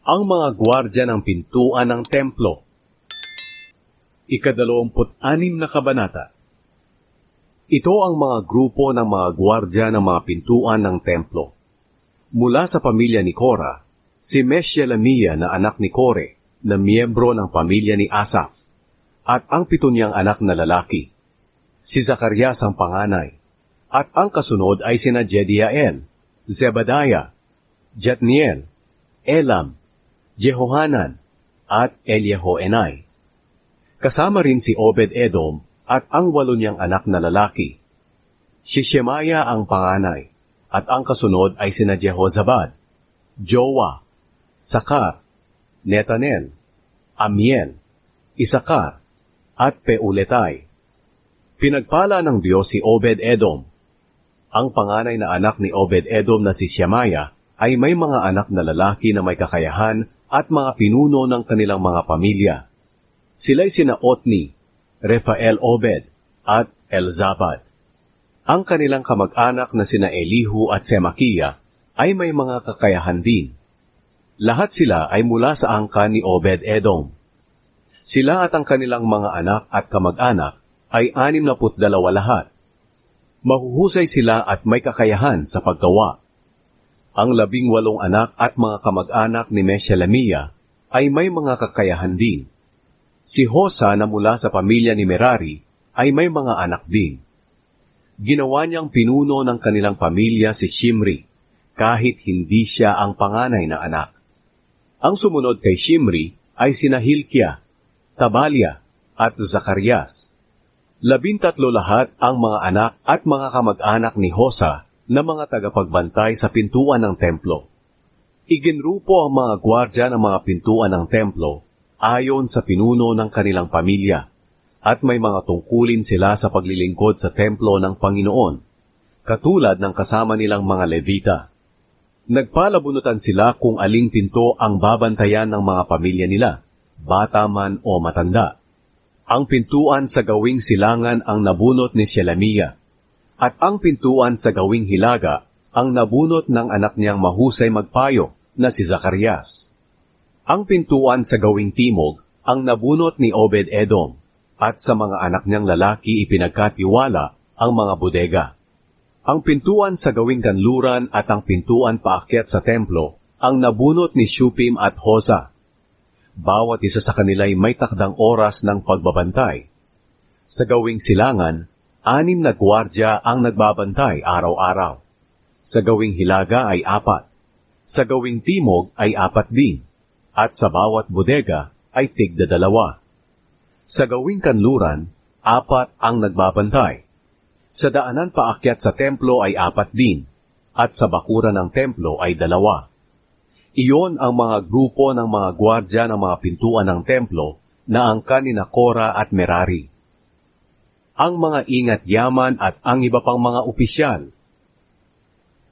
Ang mga gwardya ng pintuan ng templo. Ika-26 na kabanata. Ito ang mga grupo ng mga gwardya ng mga pintuan ng templo. Mula sa pamilya ni Korah, si Meshelemiah na anak ni Kore, na miyembro ng pamilya ni Asaph, at ang 7 niyang anak na lalaki. Si Zacarias ang panganay, at ang kasunod ay sina Jediael, Zebadiah, Jatniel, Elam, Jehohanan, at Eliehoenai. Kasama rin si Obed-Edom at ang 8 niyang anak na lalaki. Si Shemaiah ang panganay, at ang kasunod ay sina Jehozabad, Joah, Sakar, Netanel, Amiel, Isakar, at Peuletai. Pinagpala ng Diyos si Obed-Edom. Ang panganay na anak ni Obed-Edom na si Shemaiah ay may mga anak na lalaki na may kakayahan at mga pinuno ng kanilang mga pamilya. Sila'y sina Otni, Rephael Obed, at Elzabad. Ang kanilang kamag-anak na sina Elihu at Semakiah ay may mga kakayahan din. Lahat sila ay mula sa angkan ni Obed-Edom. Sila at ang kanilang mga anak at kamag-anak ay 62 lahat. Mahuhusay sila at may kakayahan sa paggawa. Ang 18 anak at mga kamag-anak ni Meshelemiah ay may mga kakayahan din. Si Hosa na mula sa pamilya ni Merari ay may mga anak din. Ginawa niyang pinuno ng kanilang pamilya si Shimri, kahit hindi siya ang panganay na anak. Ang sumunod kay Shimri ay sina Hilkiah, Tabalia, at Zacarias. 13 lahat ang mga anak at mga kamag-anak ni Hosa na mga tagapagbantay sa pintuan ng templo. Iginrupo ang mga gwardya ng mga pintuan ng templo ayon sa pinuno ng kanilang pamilya, at may mga tungkulin sila sa paglilingkod sa templo ng Panginoon, katulad ng kasama nilang mga Levita. Nagpalabunutan sila kung aling pinto ang babantayan ng mga pamilya nila, bata man o matanda. Ang pintuan sa gawing silangan ang nabunot ni Shelemiah, at ang pintuan sa gawing hilaga ang nabunot ng anak niyang mahusay magpayo na si Zacarias. Ang pintuan sa gawing timog ang nabunot ni Obed-Edom, at sa mga anak niyang lalaki ipinagkatiwala ang mga bodega. Ang pintuan sa gawing kanluran at ang pintuan paakyat sa templo ang nabunot ni Shupim at Hosa. Bawat isa sa kanila ay may takdang oras ng pagbabantay. Sa gawing silangan, 6 na gwardya ang nagbabantay araw-araw. Sa gawing hilaga ay 4. Sa gawing timog ay 4 din. At sa bawat bodega ay tig-2. Sa gawing kanluran, 4 ang nagbabantay. Sa daanan paakyat sa templo ay 4 din. At sa bakuran ng templo ay 2. Iyon ang mga grupo ng mga gwardya ng mga pintuan ng templo na angkan ni Korah at Merari. Ang mga ingat-yaman at ang iba pang mga opisyal.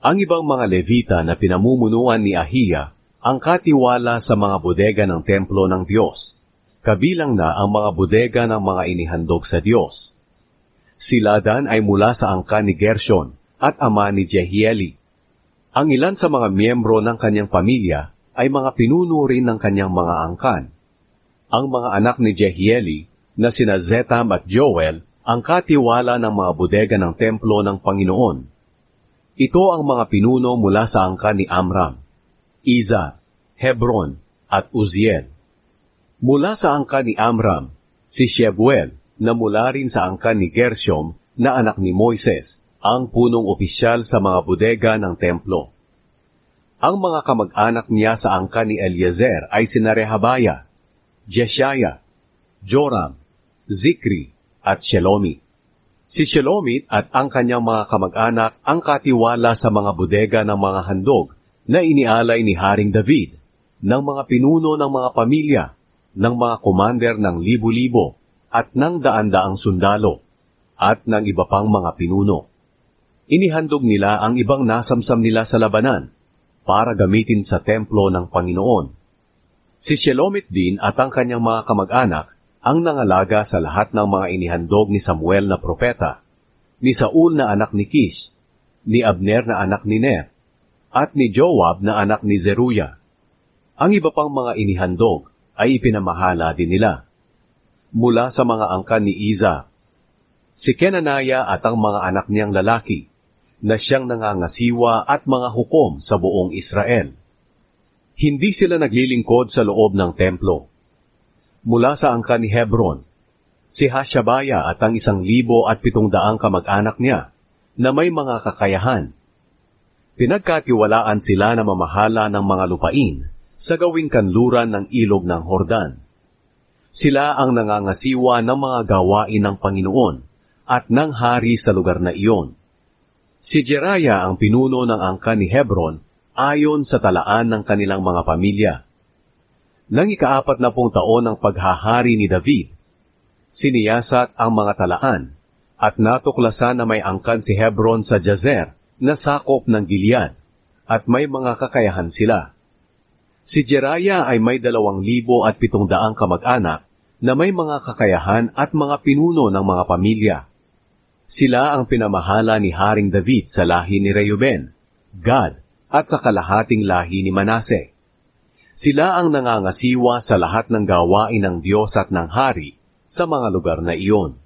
Ang ibang mga Levita na pinamumunuan ni Ahiya ang katiwala sa mga bodega ng templo ng Diyos, kabilang na ang mga bodega ng mga inihandog sa Diyos. Si Ladan ay mula sa angkan ni Gershon at ama ni Jehieli. Ang ilan sa mga miyembro ng kanyang pamilya ay mga pinuno rin ng kanyang mga angkan. Ang mga anak ni Jehieli na sina Zetam at Joel ang katiwala ng mga bodega ng templo ng Panginoon. Ito ang mga pinuno mula sa angkan ni Amram, Iza, Hebron, at Uziel. Mula sa angkan ni Amram, si Shebuel, na mula rin sa angkan ni Gershom, na anak ni Moises, ang punong opisyal sa mga bodega ng templo. Ang mga kamag-anak niya sa angkan ni Eliezer ay sina Rehabiah, Jeshaiah, Joram, Zikri, at Shelomit. Si Shelomit at ang kanyang mga kamag-anak ang katiwala sa mga bodega ng mga handog na inialay ni Haring David, ng mga pinuno ng mga pamilya, ng mga komander ng libo-libo, at ng daan-daang sundalo, at ng iba pang mga pinuno. Inihandog nila ang ibang nasamsam nila sa labanan, para gamitin sa templo ng Panginoon. Si Shelomit din at ang kanyang mga kamag-anak ang nangalaga sa lahat ng mga inihandog ni Samuel na propeta, ni Saul na anak ni Kish, ni Abner na anak ni Ner, at ni Joab na anak ni Zeruya. Ang iba pang mga inihandog ay ipinamahala din nila. Mula sa mga angkan ni Iza, si Kenanaya at ang mga anak niyang lalaki, na siyang nangangasiwa at mga hukom sa buong Israel. Hindi sila naglilingkod sa loob ng templo. Mula sa angkan ni Hebron, si Hashabaya at ang 1,700 kamag-anak niya, na may mga kakayahan. Pinagkatiwalaan sila na mamahala ng mga lupain sa gawing kanluran ng ilog ng Hordan. Sila ang nangangasiwa ng mga gawain ng Panginoon at ng hari sa lugar na iyon. Si Jeraya ang pinuno ng angkan ni Hebron ayon sa talaan ng kanilang mga pamilya. Nang 40 taon ng paghahari ni David, siniyasat ang mga talaan at natuklasan na may angkan si Hebron sa Jazer na sakop ng Gilead at may mga kakayahan sila. Si Jeraya ay may 2,700 kamag-anak na may mga kakayahan at mga pinuno ng mga pamilya. Sila ang pinamahala ni Haring David sa lahi ni Reuben, Gad, at sa kalahating lahi ni Manase. Sila ang nangangasiwa sa lahat ng gawain ng Diyos at ng hari sa mga lugar na iyon.